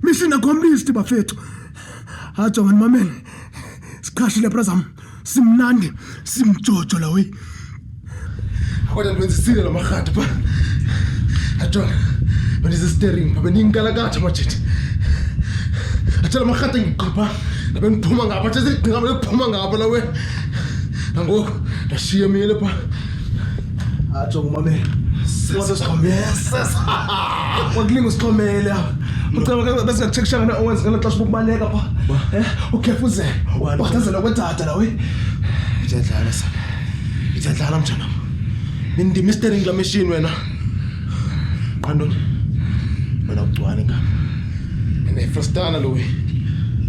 Mission accomplished bafethu. Hajonga mamele. Siqhashile brazam. Simnandi, simjojo la we. Kodwa ngizisile la makhadi ba. Hajonga. Banize steering, babeningkalakatha majithi. Athala makhadi ngiqhapha. Ngabe ngiphuma ngapha, athi ngicingaba lephuma ngapha la we. Nangoku ndashiya mina lapha. Hajonga mamele. Sesikhomesa. Kwakulinga usikhomela. Ucela bese ngachekshana na owenza ngala xesha ukubaleka pha. Ukhefuze. Wathazela kwetata la we. Ithadlala sana. Ithadlala mjana. Ndi Mr. Ingla machine wena. Qandoni. Wena ucwane ngapha. Ene frustana lo we.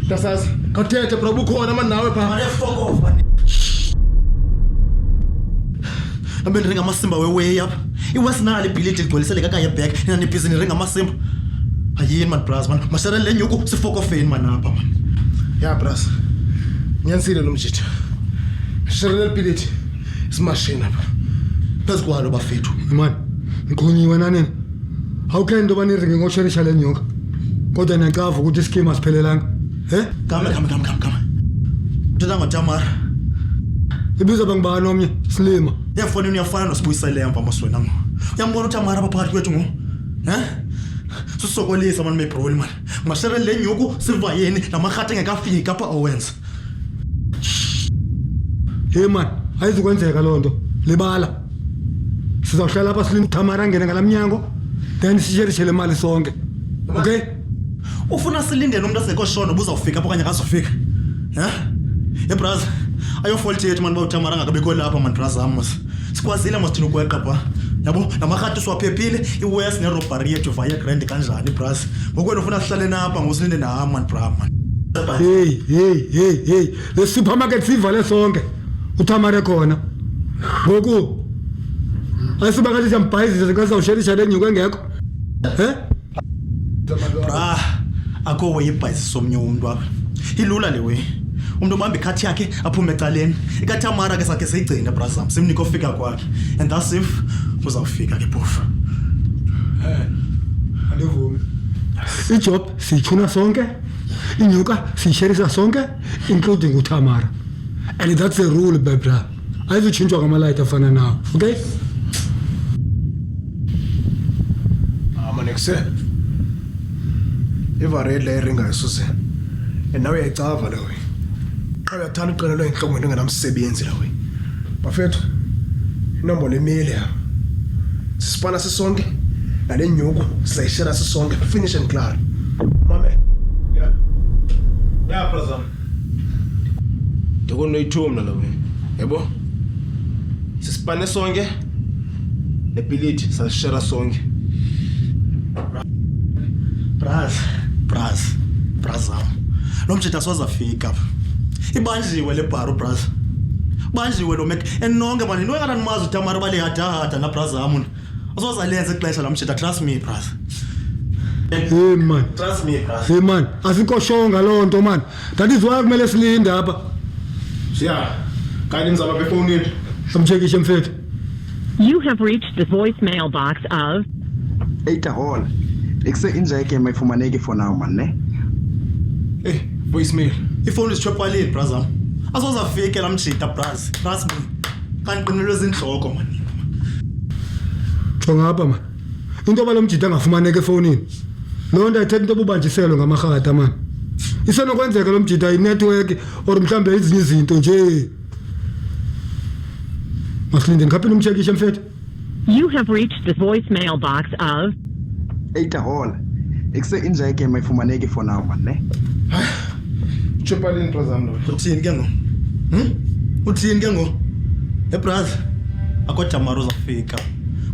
Tasazi, khathethe bro bukhona manje nawe pha. Manje fuck off man. Ambe ringa masimba way up. Iwasinali ibhilidi ligcwelisele kakaye back. Nina nibhizi ringa masimba. Ayini man bras man. Mashara le nyuku sifoko ofeni man apha man. Ya bras. Nyansile lo mjitha. Mashara le ibhilidi. Simashina apha. Phezu kwalo bafethu. Man. Ngiqhunyiwe nanini. Awukendo baniringe ngosherisha le nyoka. Kodwa niyacava ukuthi iskema siphelelanga. Kama. Uthatha Tamara. Ibiza bangibani omnye Slima. Yafonini uyafana noSibuyisele emva maswena ngo. Uyambona uTamara baphakathi kwethu ngo. Susokolisa man mebroli man. Mashara le nyuku sivayeni namaghathe engekafika apha owenza. Hey man, ayizukwenzeka lonto. Libala. Sizawuhlala lapha Slima Tamara ngene ngalamnyango. Then sisherishe le mali sonke. Okay? Ufuna silindele umuntu asekoshona ubuzawufika apho kanye akazofika. Bras. Ayofault yethu man bawuTamara ngakabekho lapha man bras amos. Sikwazile masithina ukweqa pha. Yabo namaghathe siwaphephile iWest neRobbery yethu via Grand kanjani bras. Ngokwena ufuna sihlale napha ngosilinde na man bra man. Hey. Le supermarket sivale sonke. uTamara khona. Ngoku ayisibakade siyambhayizisa sikazawusherisha le nyuko engekho. Bra, akho wayibhayizisa omnye umuntu apha. Ilula le we. Umuntu obamba ikhathi yakhe aphume ecaleni. IkaTamara ke sakhe seyigcina bra sam. Simnika ofika kwakhe. And that's if uzawufika ke phofu. Andivumi. Ijob sichuna sonke. Inyuka sisherisa sonke including uTamara. And that's the rule bra. Ayizutshintshwa ngamalayita afana nawo. Okay? Nexe. Eva red la ringa isuse. And now uyayicava la we. Uyathanda uqinelwa enhlongweni engenamsebenzi la we. Bafethu. Inombolo email ya. Sisipana sisonke. Nale nyuku sayishera sisonke. Finish and clear. Mame. Yeah, brother. Ndokunoyithumla la we. Yebo. Sisipane sonke. Lepiliti sayishera sonke. Bras. Lo mjita sozafika apha. Ibanjiwe le baro bras. Banjiwe lo mek enonke manje into engana nimazi uTamara bale hada na bras amun. Asozalenza ixesha la mjita trust me bras. Hey man. Trust me bras. Hey man, asikoshonga lonto man. That is why kumele silinde apha. Siya. Kanti nizaba befoni yethu. Samchekishe mfethu. You have reached the voicemail box of Eta hall. Ekse injeke mayifumaneki for now man ne. Voicemail. Ifoni isichophalile bras am. Asozafika la mjita bras. Trust me. Kanqinelwe izinhloko man. Jonga apha man. Into balomjita angafumaneki efonini. Lonto ayithetha into obubanjiselo ngamaghatha man. Isenokwenzeka lo mjita inetwork or mhlambe ezinye izinto nje. Masilinde ngikhaphela umchekishe mfethu. You have reached the voicemail box of Eta hall. Ekse injeke mayifumaneki for now man ne. Chopalin brazam lo. Uthini ke ngo? Uthini ke ngo? Bras. Akho Tamara uzafika.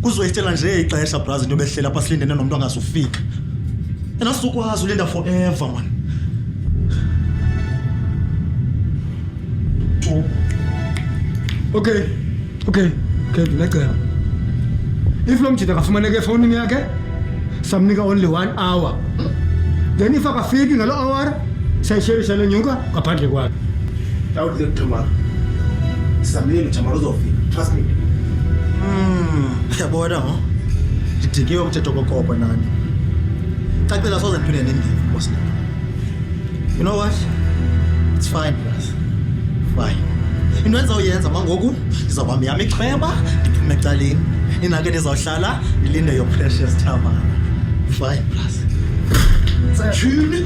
Kuzoyitshela nje ixesha bras into behlela apha silindene nomuntu angazufika. Yena sukwazi ulinda forever man. Okay. Leqela. If lo mjita akafumaneke efonini yakhe, samnika only 1 hour. Then if akafiki ngalo hour, sayisherisha le nyuka ngaphandle kwakhe. Awuthi Tamara. Samile Tamara uzofika. Trust me. Yabona ngo. Ndidikiwe umthetho kokopo nani. Cacela soze ndiphinde ndindive boss. You know what? It's fine, boss. Fine. Into enizawuyenza mangoku ndizawubamba yami ichweba ndiphume ecaleni. Inake ndizawuhlala ndilinde your precious Tamara. Fine, boss. Tshini.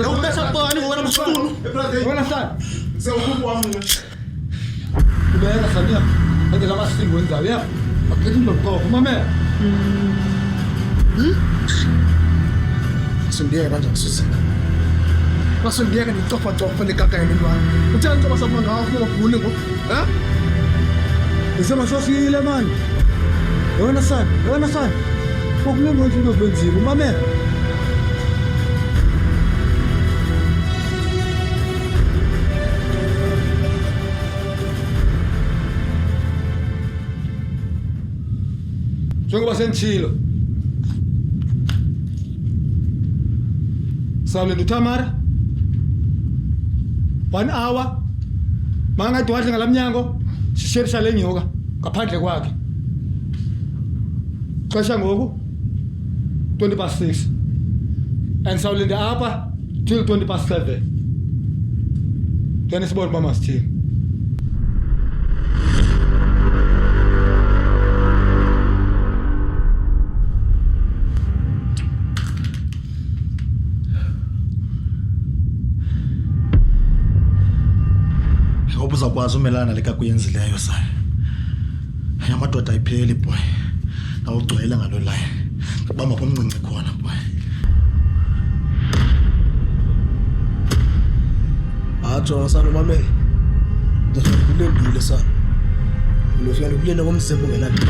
Nawubesha bani wena msukulu? Wena sana. Sewukhupha wami. Ubeka sana. Ende lama singo wenzayo yabo. Akhethe lokho mamela. Sundiyeka kanjani Susan? Basundiyeka nicofa lekaka yini lwana. Uthanda nto basaba ngawo ufuna ubhule ngo. Ha? Isema sosile manje. Wena sana. Kokuningi into okwenzile mamela. Njengoba sengitshilo. Sawule uTamara. 1 hour. Mangathi wadle ngalamnyango, sisherisha lenyoka ngaphandle kwakhe. Xesha ngoku 6:20. And sawulinde apha till 7:20. Then sibona mama sithini. Uzakwazi umelana leka kuyenzileyo sana. Yamadoda ayipheli boy. Awugcwele ngalo line. Bamba komncinci khona boy. Ajo sana mamela. Ngizokubulendile sana. Ulofika lokulenda komsembo ngelani.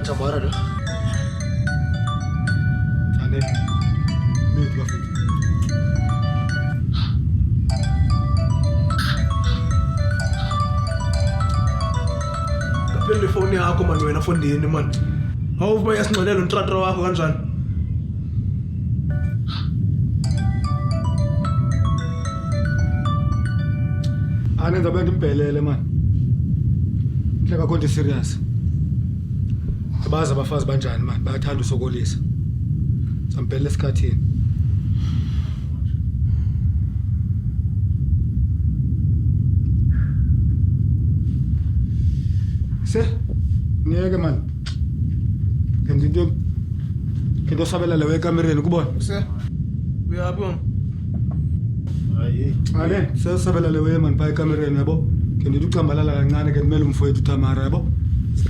Tamara lo. Ane. Mute bafethu. Kaphela ifoni yakho man wena fondini man. Awuba yasinxelela untratra wakho kanjani? Anenza abantu impelele man. Hleka konke serious. Abaza abafazi banjani man, bayathanda usokolisa. Sampela esikhathini. Ngeke man. Ngento sabela lewe ekamereni kubona. Uyaphi mama? Hayi. Ale, sabela lewe man pa ekamereni yabo. Ngento ucambalala kancane ke kumele umfowethu Tamara yabo.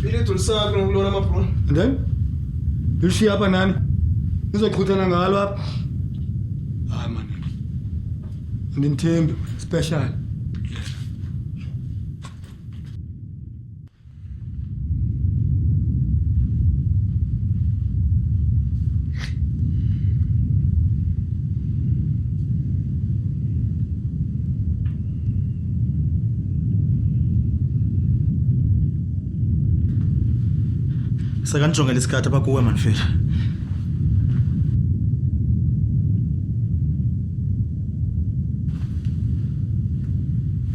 Ilithu lisaphi ngokulona mabro? And then lishiya apha nani? Nizoqhuthana ngalo apha. Hayi man. Andinithembi special. Sakanjongela isikhathi abakuwe manfethu.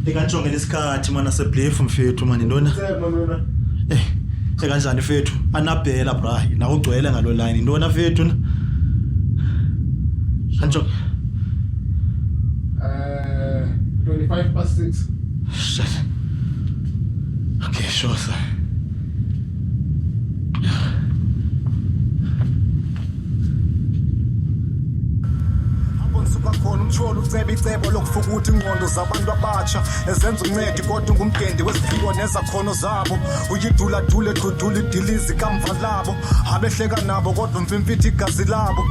Ndikanjongela isikhathi mana seblefu mfethu mani ntona. Sekanjani mfethu? Anabhela bra, nawo ugcwele ngalo line ntona mfethu na. Kanjong 25 past 6. Shit. Okay, sure, sir. Suka khona umtholo uceba icebo lokufuka ukuthi ingqondo zabantu abatsha ezenza uncedi kodwa ngumgendi weziphiwo nezakhono zabo uyidula dudula idilizi kamva labo abehleka nabo kodwa mfimfithi igazi labo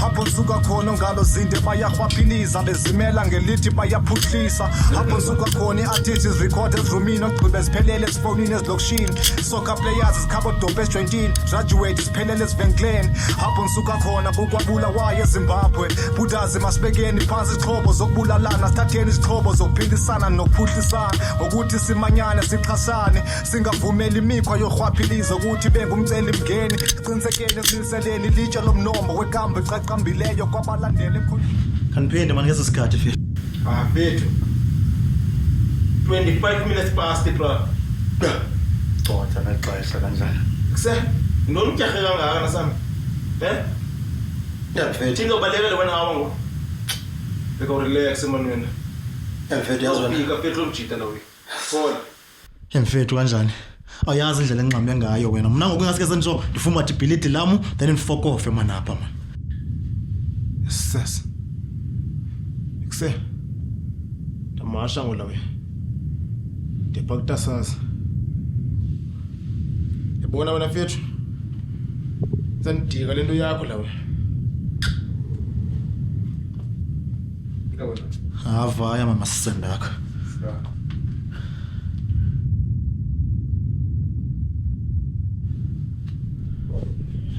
apho suka khona ngalo zinde bayahwaphiliza bezimela ngelithi bayaphuhlisa apho suka khona i-artists record ezirumini ogqibe eziphelele ezifonini ezilokishini soccer players izikhabo dope esi-20 graduate iziphelele ezivenkleni apho suka khona bukwabula wayo eZimbabwe budazi masibekeni phansi izixhobo zokubulalana sithatheni izixhobo zokuphindisana nokuphuhlisana ngokuthi simanyane sixhasane singavumeli imikhwa yohwaphiliza ukuthi bengumceli mngeni siqinisekeni esiliseleni ilitshe lomnombo wekambo ecaqambileyo kwabalandela Kaniphinde manje ngesikhathi fish. Bethu 25 minutes past bro. Xotha naxesha kanjani. Kuse ndoni utyahe kangaka nasami. Mfethu. Thina ubalekele wena hawa ngo. Beka relax man wena. Mfethu yazi wena. Ufika petrol mjita la we. Phone. Mfethu kanjani? Awuyazi indlela enqambe ngayo wena. Mina ngokungasike senjo ndifumathi bilidi lamu then fuck off man apha man. Yes. Kuse. Tamasha ngola we. Depakta sasa. Yabona wena mfethu. Sandika lento yakho la we. Havaya mama sisendaka.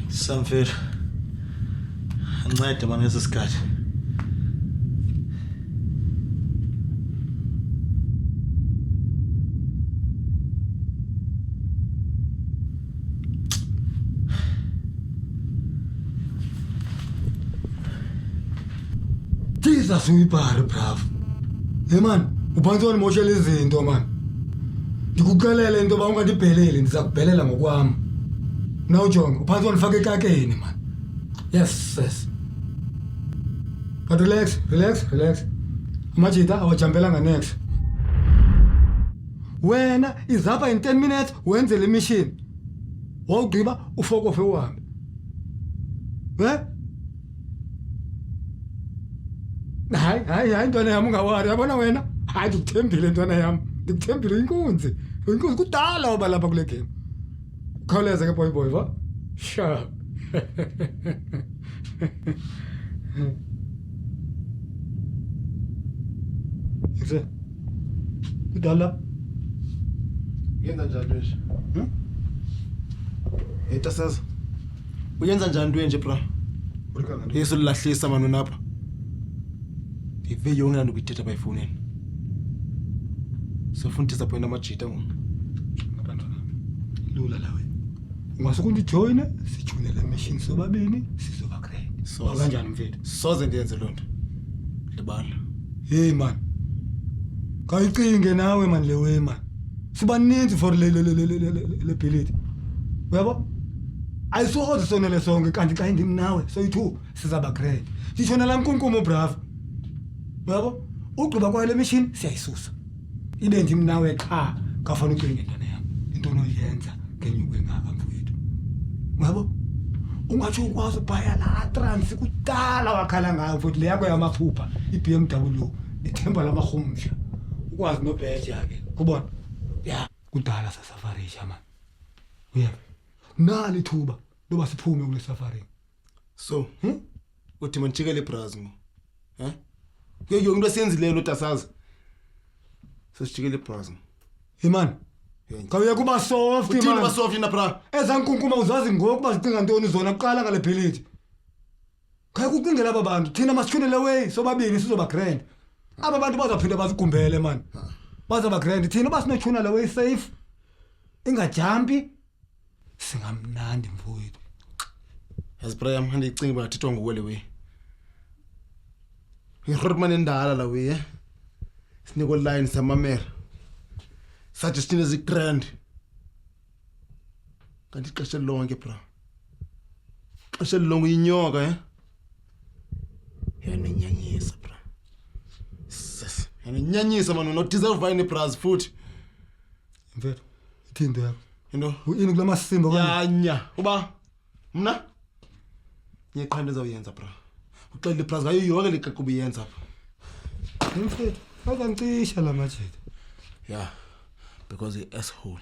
Samfethu. Ancede manje ngesikhathi. Jesus uyibhale bravo. Hey man, uphansi wona moshela izinto man. Ngikukelele into ba ungandibheleli ndizakubhelela ngokwami. Now John, uphansi wona faka ekakeni man. Yes. But relax. Amajita awajambelanga next. Wena izapha in 10 minutes wenze le mission. Wawugqiba ufoko ofe uhambe. Hayi ntwana yami ungawari yabona wena hayi ngikuthembile ntwana yami ngikuthembile inkunzi kudala oba lapha kule game khawuleza ke boy va sharp Ikse kudala Yenza njani nje? Eta sasa. Uyenza njani nje bro? Yesu lilahlisa manu napha. Ive yona ndikuyithetha bayifoneni. Sifundisa phela amajita ngabantwana lula lawe ungasukuthi join sijune le machine sobabini sizoba great so kanjani mfethu soze ndiyenze lonto libala hey man kayicinge nawe man lewe man sibaninzi for le billet uyabo ayisoze sonele sonke kanti xa indimi nawe soyi2 sizaba great sishona la nkunkumo bravo uyabo ugqiba kwayo le machine siyayisusa ibe ndimi nawe qha kafana ucinge ntwana yami into oyenza ngenyuke ngaka mfowethu uyabo ungathi ukwazi ubhaya la trans kudala wakhala ngayo futhi le yakho yamaphupha iBMW ithemba lamahumsha ukwazi nobheja yake kubona ya kudala sasafarisha man uyabo nali ithuba loba siphume kule safari so uthi manjikele eBrazil ngo yonke into esenzile lo tasazi sesijikele eBrazil man kawuye kuba soft man uthini ba soft na bra ezankunkuma uzazi ngokuba zicinga ntoni zona kuqala ngale billet kaya kucingela aba bantu thina masithunele way sobabini sizoba grand aba bantu bazaphinda bazigumbele man bazaba grand thina basinothuna le way safe ingajampi singamnandi mfowethu Asbrayam handicinga bathithwa nguwe le way irhorman endala la way siniko line samamela sathi sithine zigrand kanti ixesha lonke bra ixesha lonke inyoka yena nyanyisa bra sas Nginyanyisa manje no deserve wine bras futhi. Mfethu, ithini yakho? Into Uyini kula masimba yanya. Uba mna ngiyeqhanda ezawuyenza bra. Uxele bras ngayo yonke le gaqa ubuyenza apha. Mfethu, azangicisha la majita. Yeah. Because he asshole.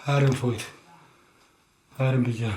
Harem mfowethu. Harem bija.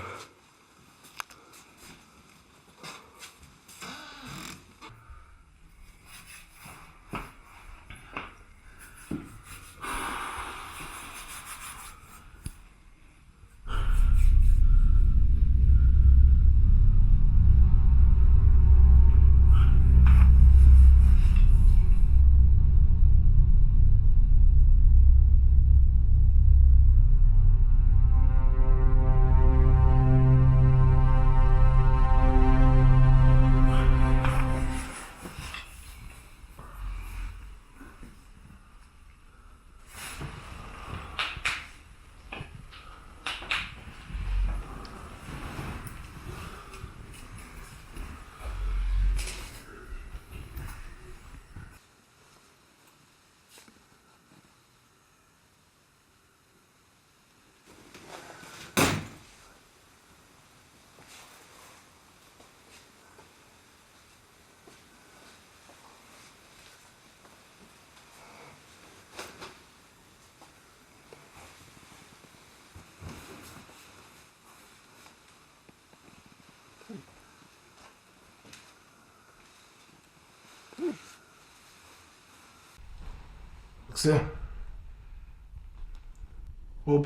Kuse.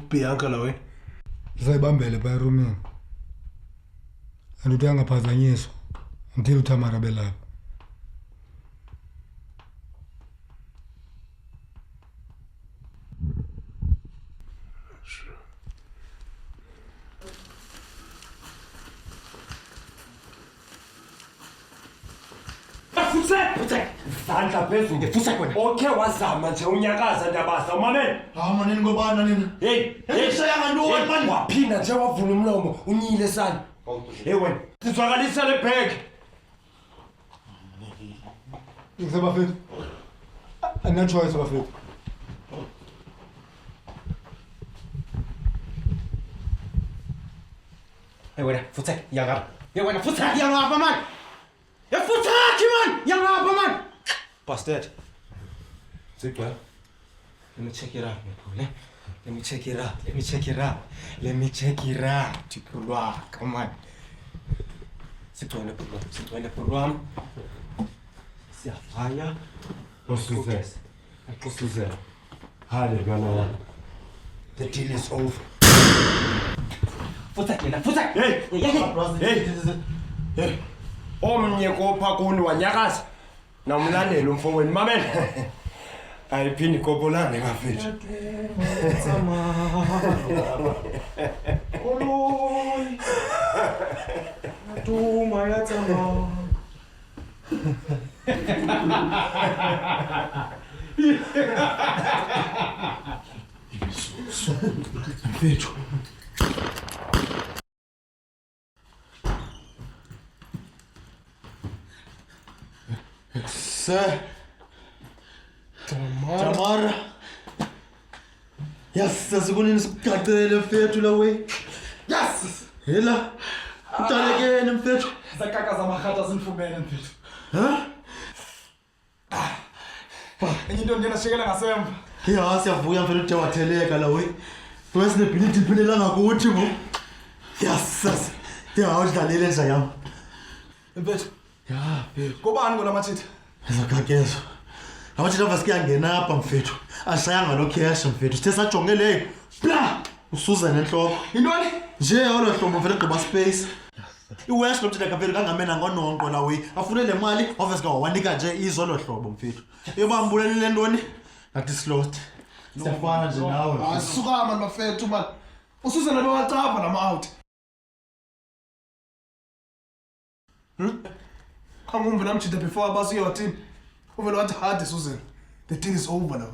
Bianca la wena. Zayibambele ba roomini. Anduthi angaphazanyiswa until uThamara belapha. Sandla phezulu ngefusa kwena. Okay wazama nje unyakaza ndabasa umamela. Hawu nini ngobana nini? Hey, Shaya ngantoni manje? Waphinda nje wavula umlomo unyile sana. Hey wena, sizwakalisa le bag. Ngizabafethu. Ana choice bafethu. Hey wena, futsa yangapha. Hey wena, futsa yangapha man. Hey futsa man, yangapha man. Bastard. Sit well. Let me check it out, man. Let me check it out. Let me check it out. Let me check it out. Tipulwa, come on. Sit well, Pulwa. Sit well, Pulwa. Siyafaya. Nosuzela. Kusuzela. Hale bana. The deal is over. Futsa yena, futsa. Hey, hey. Hey. Omnye kopha kuni wanyakaza. Namlandela umfowenu mamela. Ayiphindi kopolane kafethu. Oloy. Tuma yatsama. Mfethu. Sir. Tamara. Yes, sasikunini sikugaqele mfethu la we. Yes. Hela. Utalekene mfethu. Zakaka zamahata zinifumene mfethu. Ha? Enye into ngena shekela ngasemva. Ya siyavuya mfethu uthe watheleka la we. Wesinebhilidi iphelela ngakuthi ngo. Yes. Awudlalile nje yami. Mfethu, Ya, kubani kona mathitha? ezakakezo. Abathi lava sikuyangena apha mfethu. Ashayanga lo cash mfethu. Sithe sajonge leyo. Bla! Usuzana enhloko. Intoni? Nje yolo hlobo vele gqiba space. iWest lo mthina kavele kangamena ngononko la we. Afune le mali office ka wanika nje izolo hlobo mfethu. Yobambulelile ntoni? Ngathi slot. Siyafana nje nawe. Asuka man bafethu man. Usuzana bewacapha lama out. Come on, namchita before abasi your team. Uvela wathi hard Susan. The thing is over now.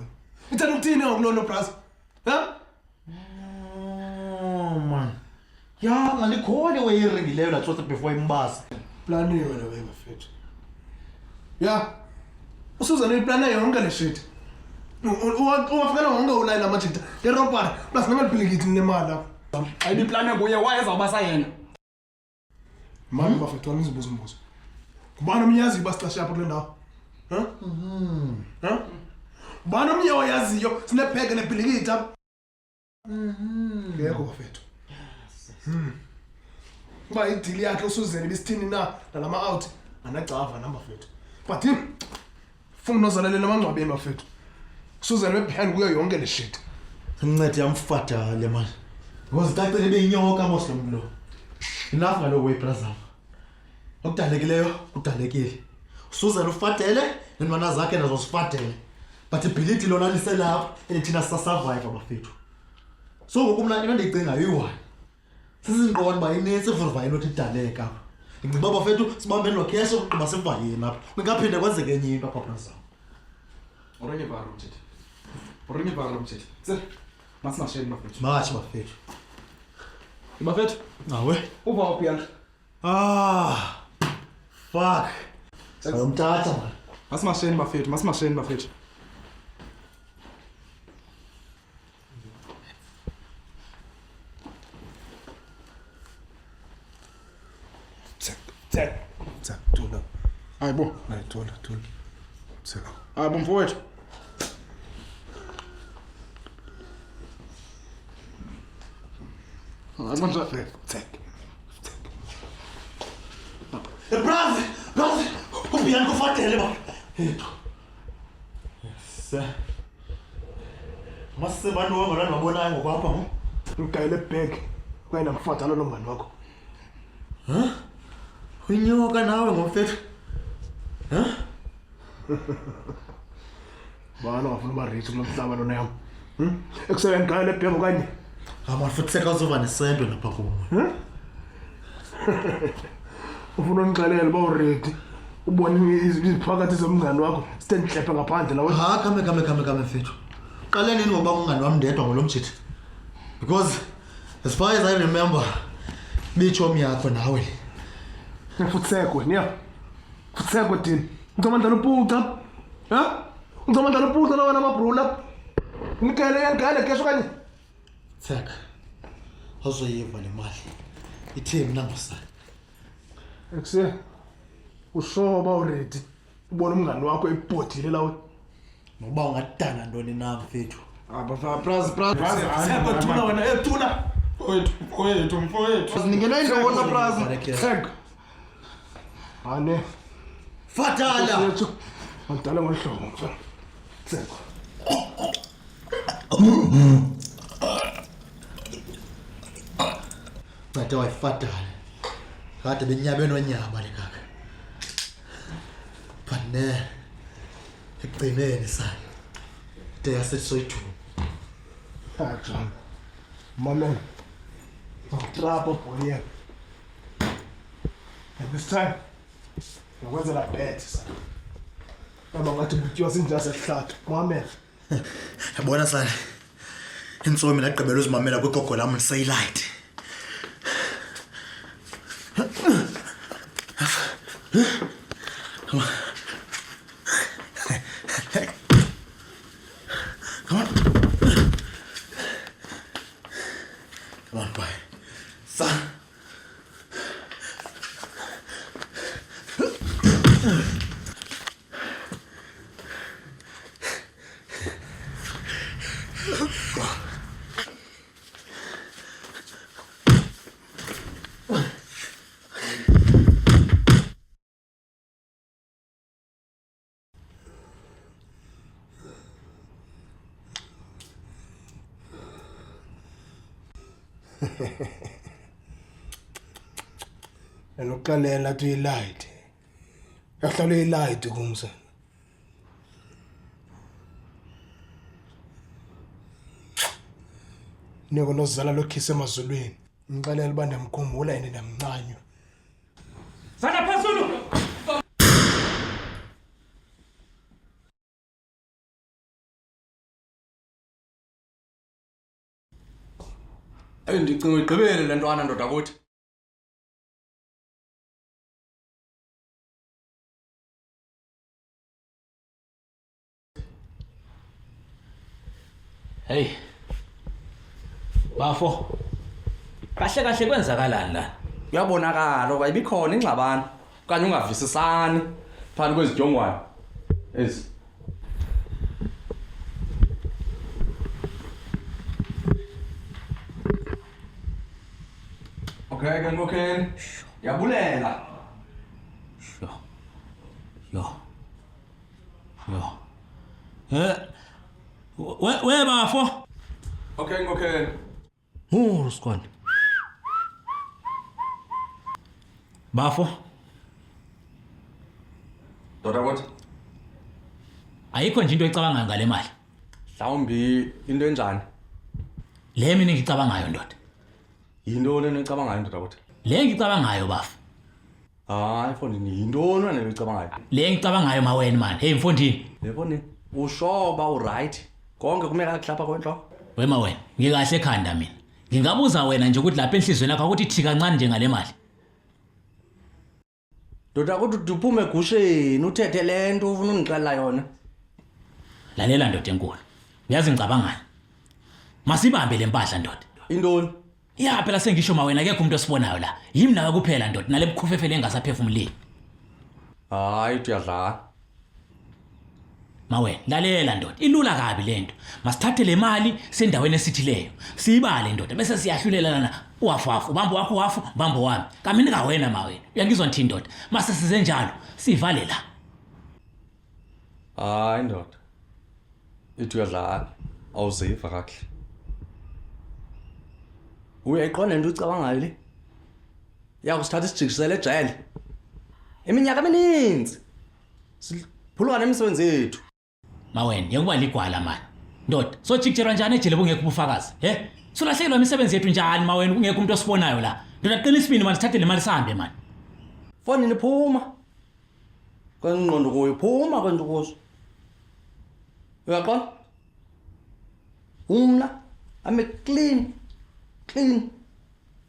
Ithanda ukuthini ngokulono plus? Ha? Oh man. Ya ngalikhona weyiringileyo la tsotse before imbasa. Planiwe wena we bafethu. Ya. Usuzana iplana yonke le shit. Uwafika wonke ulayila machita. Le robbery plus ngamaliphiliki nemali lapha. Ayini plan kuye wayezawubasa yena. Mami bafethu wangizibuza umbuzo. Kubani umnyazi basixasha apha kule ndawo? Ha? Ha? Kubani umnye oyaziyo sinepheke nebhilikiti apha? Ngekho bafethu. Kuba ideal yakhe usuzene bisithini na nalama out anacava namba bafethu. But funa nozalalela amangcwabeni bafethu. Usuzene behind kuyo yonke le shit. Ngincede yamfadale man. Because tacele beyinyoka moslo lo. Enough ngalo way brother. Okudalekileyo kudalekile. Usuzana ufadele nenwana zakhe nazo sifadele. But ibility lona liselapha elithina sasurvive abafethu. So ngokumnandi into endiyicinga yi-1. Sizinqondo ba inensi survive not idaleka. Ngicela abafethu sibambe lo cash ukuba sivayeni apha. Kungaphinde kwenzeke enye into apha brother. Orenye baro mthetho. Orenye baro mthetho. Tse. Masimasheni bafethu. Mathi bafethu. Bafethu. Nawe. Uba uphiyana. Fuck. Sayomthatha man. Masimasheni bafethu. Tsak, tula. Hayibo. Hayi tula. Tsak. Hayibo mfowethu. Hayibo Tsak. Brother, ubiyani kufadele ba. Hethu. Yes. Masebani wangona ngabonayo ngokwapha ngo. Ngigayile bag. Kwena mfadala lo mngani wakho. Unyoka nawe ngomfethu. Bana wafuna ba rich kulomhlaba lona yami. Ekusele ngigayile bag okanye. Amafuthi sekazova nesento lapha kuwe. Ufuna ungixelele ba uready. Ubone iziphakathi zomngani wakho sitendihlephe ngaphandle lawe. Kame mfethu. Qale nini ngoba ungani wami ndedwa ngolomjithi? Because as far as I remember, micho yakho nawe. Futsekwe niya. Futsekwe dini. Ngizomandla uputa. Ha? Ngizomandla uputa lawa namabhrula. Ngigayile kesho kanye. Tsaka. Awuzoyiva le mali. Ithe mina ngosana. Ekuse ushoba already. Ubona umngani wakho ebhodile lawe. Ngoba ungadana ntoni na mfethu. Tsaka tuna wena tuna. Mfowethu. Ningena into wona prazi. Tsaka. Ane. Fatala. Ngidala ngohlobo mfana. Tsaka. Bathe wayifatala. Kade benyabeni onyama le kaka. Pane. Ekugcineni sana. De yasesoyithu. John. Mama. Trouble boy here. And this time, ngakwenza la bet sana. Mama ngathi butyiwa sinjase ehlathi. Mama. Yabona sana. Insomi laqhubela uzimamela kwigogo lami sayilight. Come on. Come on, boy. Son. Anokalela to light. Yahlala light kumsa. Niko nozala lokhisa emazulwini. Ngixelela uba ndiyamkhumbula yena ndamnqanywa. Sana phezulu. Ndicinga igqibele le ntwana ndoda kuthi. Hey. Bafo. Kahle kahle kwenzakalani la? Kuyabonakala ukuba ibikhona ingxabano okanye ungavisisani phakathi kwezijongwane ezi. Okay, ke ngokheni. Yabulela. Yo. We bafo. Okay, ngokheni. Squad. Bafo. Ndoda kuthi. Ayikho nje into ecabanga ngale mali. Mhlawumbi into enjani? Le mina ngicabangayo ndoda. Yintoni enicabangayo ndoda kuthi? Le ngicabangayo bafo. Hayi mfondini, yintoni wena enicabangayo? Le ngicabangayo mawena man. Hey mfondini. Yeboni, ushoba uright. Konke kumeka kuhlapha kwenhloko. Wema wena, ngikahle ekhanda mina. Ngingabuza wena nje ukuthi lapha enhlizweni yakho ukuthi thi kancane nje ngale mali. Ndoda kuthi uphume egusheni uthethe lento ufuna ungixelela yona. Lalela ndoda enkulu. Uyazi ngicabangani? Masibambe lempahla ndoda. Intoni? Ya phela sengisho mawena akekho umuntu osibonayo la. Yimi nawe kuphela ndoda nale bukhufefele engasaphefumulile. Hayi uyadlala. Mawena lalela ndoda. Ilula kabi lento. Masithathe le mali sendaweni esithileyo. Siyibale ndoda bese siyahlulelana uwafafu. Ubambo wakho wafu, ubambo wami. Kamini ka wena mawena. Uyangizwa nthi ndoda. Mase size njalo, sivale la. Hayi ndoda. Ithi uyadlala. Awuziva kahle. Uyayiqonda into ucabangayo le? Yakusithatha isijikisele ejele. Eminyaka emininzi. Siphulwana emsebenzi yethu. Mawena, yakuba ligwala man. Ndoda, sojikjerwa njani ejele bungekho ubufakazi? Sulahlekelwa imisebenzi yethu njani mawena kungekho umuntu osibonayo la? Ndoda qina isibini man sithathe le mali sihambe man. Foni niphuma. Kwengqondo kuyo phuma kwento kuzo. Uyaqonda? Umna I'm clean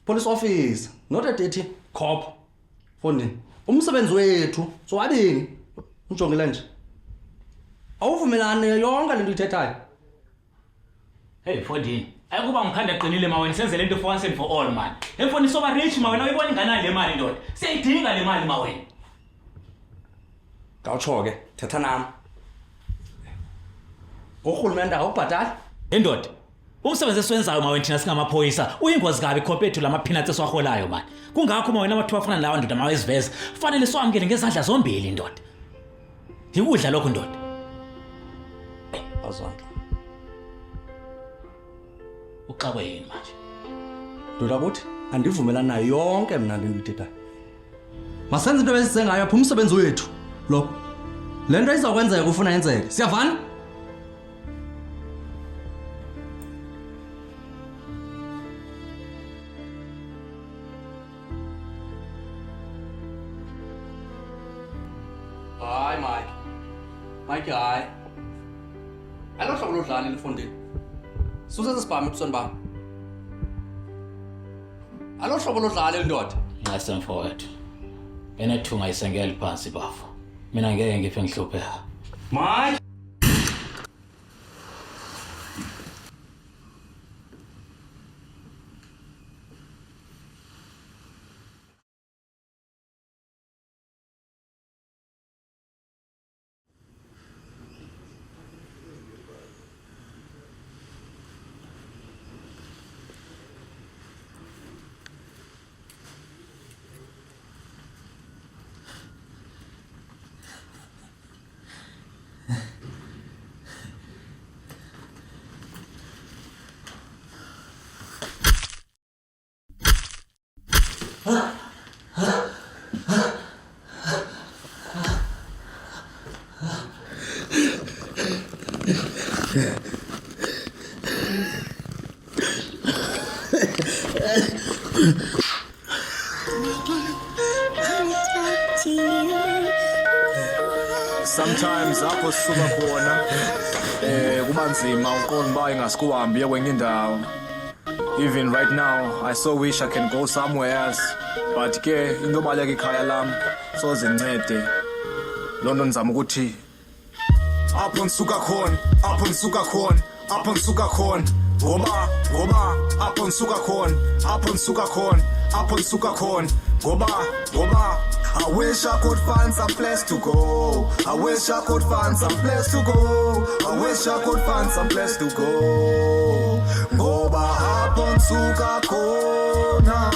police officer, not a dirty cop. Foni. Umsebenzi wethu sowabini. Ujongela nje. Awuvumelane yonke lento ithethayo. Hey Fondini, ayikuba ngikhanda qinile mawena senze lento for once and for all man. Emfoni soba rich mawena uyibona ingana le mali ndoda. Siyayidinga le mali mawena. Ngawutsho ke, thetha nami. Urhulumente awubhatala? Ndoda. Umsebenzi esiwenzayo mawena thina singamaphoyisa uyingozi kabi compared to lama peanuts esiwaholayo man. Kungakho mawena amathuba afana lawa ndoda maweziveza. Kufanele siwamkele ngezandla zombili ndoda. Yikudla lokho ndoda. Azandla. Uxakwe yini manje? Ndoda kuthi andivumelana nayo yonke mina lento ithethayo. Masenze into esizengayo apha umsebenzi wethu. Lo. Lento izokwenzeka ufuna yenzeke. Siyavana? Hayi Mike hayi. Alo hlobo lodlala elifundile. Susa sesibhame ebusweni bami. Alo hlobo lodlala elindoda. Nxase mfowethu. Enethunga isengele phansi bafo. Mina ngeke ngife ngihlupheka. Mike. Sometimes apho sisuka khona kuba nzima uqonda uba ingasikuhambi uye kwenye indawo. Even right now I so wish I can go somewhere else, but ke into yobaleka ikhaya lam soze ndincede. Loo nto ndizama ukuthi apho ndisuka khona, apho ndisuka khona, apho ndisuka khona, ngoba apho ndisuka khona, apho ndisuka khona, apho ndisuka khona, ngoba I wish I could find some place to go. I wish I could find some place to go. I wish I could find some place to go. Ngoba apho ndisuka khona,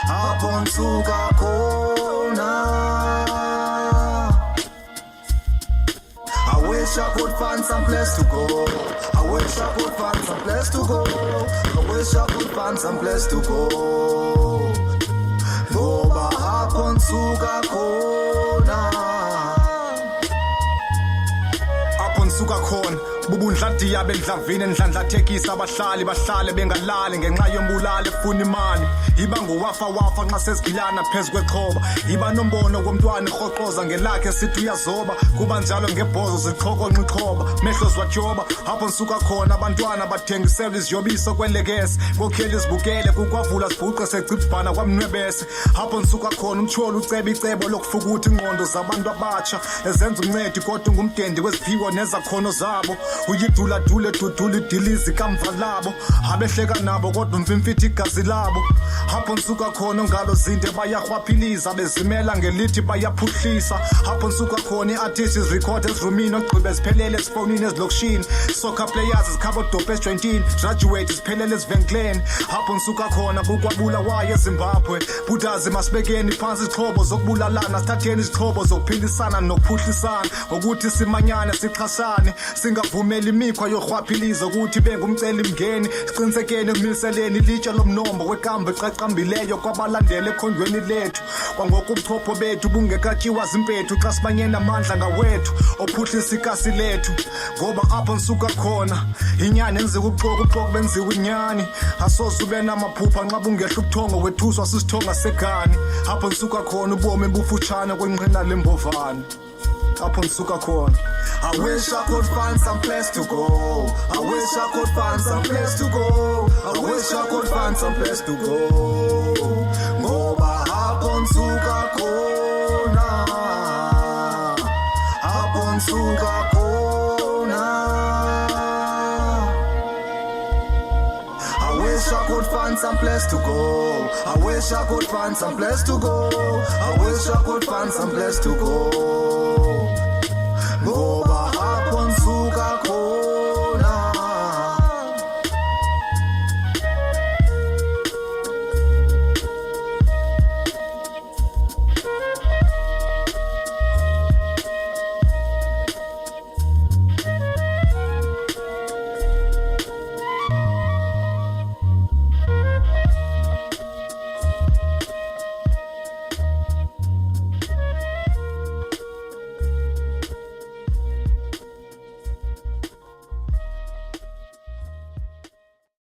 apho ndisuka khona. I wish I could find some place to go. I wish I could find some place to go. I wish I could find some place to go. Ngoba apho ndisuka khona, apho ndisuka khona bubundladiya bendlavini endlandlathekisa abahlali bahlale bengalali ngenxa yombulali efuna imali. Iba nguwafa nxa sezigilana phezu kwexhoba. Iba nombono womntwana irhoqoza ngelakhe sithi uyazoba. Kuba njalo ngebhozo ziqhokonqa ixhoba. Mehlo zwajoba apho ndisuka khona abantwana bathengiselwa iziyobiso kwelekese. Kokheli zibukele kukwavula zibhuqe secibhana kwamnwebese. Apho ndisuka khona umtsholo uceba icebo lokufukutha ingqondo zabantu abatsha. Ezenza uncedi kodwa ngumdendi weziphiwo nezakhono zabo. Uyidula dudula idilizi kamva labo. Abehleka nabo kodwa umfimfithi igazi labo. Apho ndisuka khona ngalo zinde bayarhwaphiliza bezimela ngelithi bayaphuhlisa. Apho ndisuka khona i-artists record ezirumini ogqibe ziphelele ezifonini ezilokishini. Soccer players izikhabodope ezijointini, graduate ziphelele ezivenkleni. Apho ndisuka khona kukwabula wayo eZimbabwe. Budazi masibekeni phansi izixhobo zokubulalana, sithatheni izixhobo zokuphilisana nokuphuhlisana. Ngokuthi simanyane sixhasane, singavumeli imikhwa yorhwaphilizo ukuthi bengumceli mngeni. Siqinisekeni ekumiliseleni ilitshe lomnombo wekambe eqaqambileyo kwabalandela ekhondweni lethu. Kwangoku ubuchopho bethu bungekatyiwa zimpethu xa sibanyena amandla ngawethu ophuhlisa ikasi lethu. Ngoba apho ndisuka khona inyani enziwa ubuxoki benziwa inyani. Asoze ube namaphupha nxa bungehla ubuthongo wethuswa sisithonga segani. Apho ndisuka khona ubomi bufutshane kwenqina lembovane. Apho ndisuka khona I wish I could find some place to go. I wish I could find some place to go. I wish I could find some place to go. Ngoba apho ndisuka khona, apho ndisuka khona. I wish I could find some place to go. I wish I could find some place to go. I wish I could find some place to go.